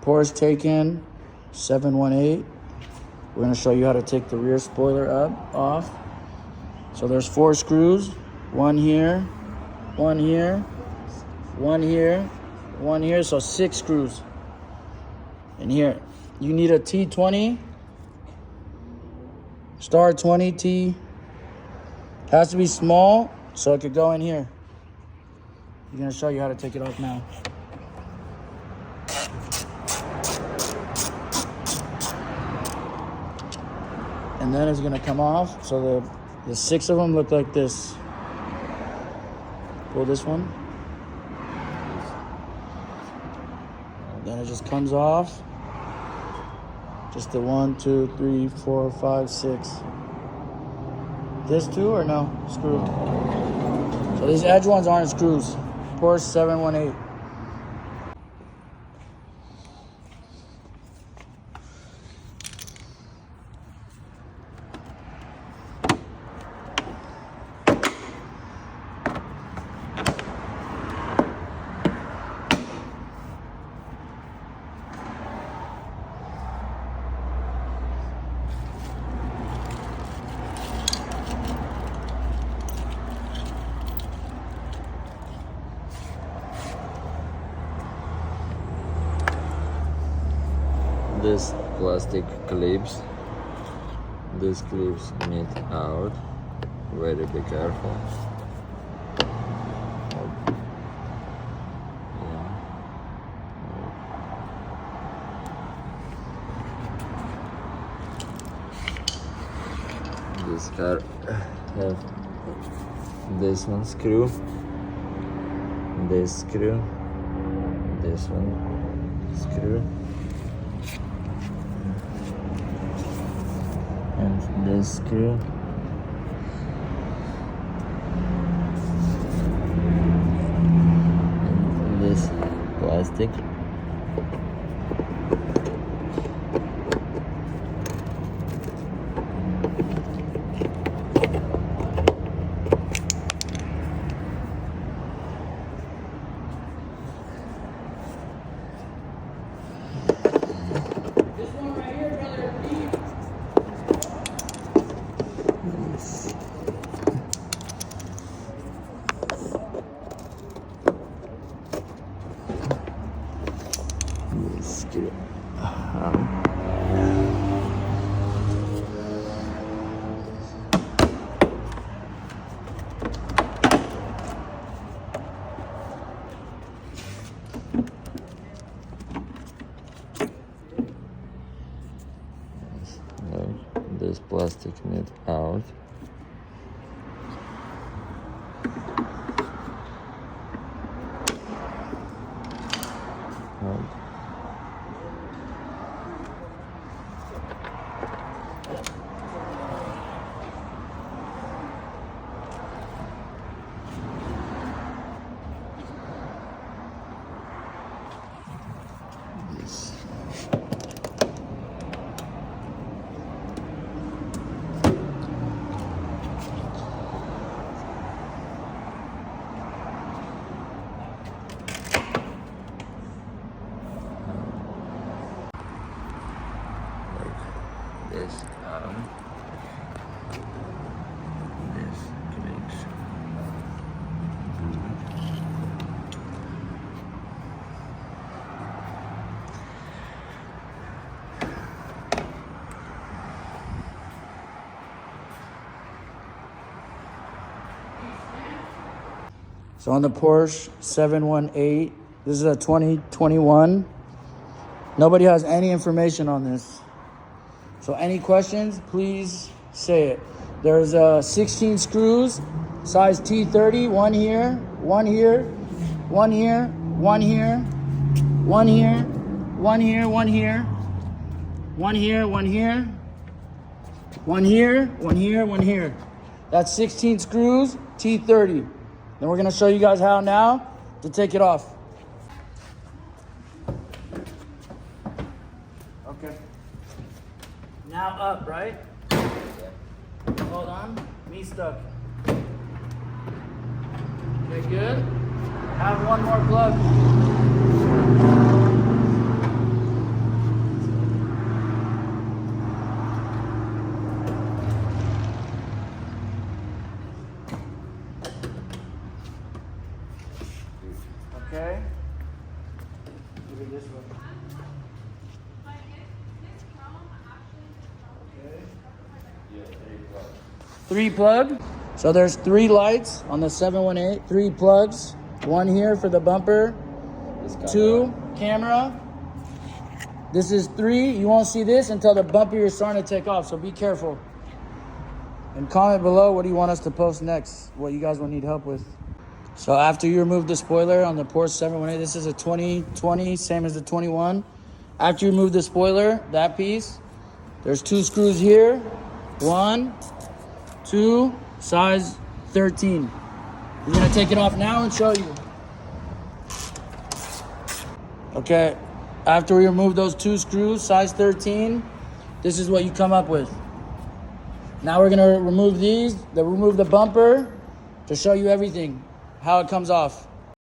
Porsche Taycan 718. We're going to show you how to take the rear spoiler off. So there's 4 screws. One here, one here, one here, one here. So 6 screws. And here, you need a T20, star 20 T. Has to be small so it could go in here. I'm going to show you how to take it off now. And then it's going to come off. So the 6 of them look like this. Pull this one. Then it just comes off. Just the 1, 2, 3, 4, 5, 6. This too or no? Screw. So these edge ones aren't screws. Porsche 718. This plastic clips, these clips meet out. Very be careful. This car have this one screw, this screw, this one screw. And this screw, and this plastic, screw. This plastic need out. This clicks. So on the Porsche 718, this is a 2021. Nobody has any information on this. So any questions, please say it. There's 16 screws, size T30, one here, one here, one here, one here, one here, one here, one here, one here, one here, one here, one here, one here. That's 16 screws, T30. Then we're gonna show you guys how now to take it off. Okay. Now up, right? Hold on. Me stuck. Okay, good. Have one more plug. move it this way. Three plug. So there's 3 lights on the 718. 3 plugs. 1 here for the bumper. 2 camera. This is 3. You won't see this until the bumper is starting to take off. So be careful. And comment below what do you want us to post next. What you guys will need help with. So after you remove the spoiler on the Porsche 718, this is a 2020, same as the 21. After you remove the spoiler, that piece, there's 2 screws here. 1, 2, size 13. We're gonna take it off now and show you. Okay, after we remove those 2 screws, size 13, this is what you come up with. Now we're gonna remove these, remove the bumper to show you everything, how it comes off.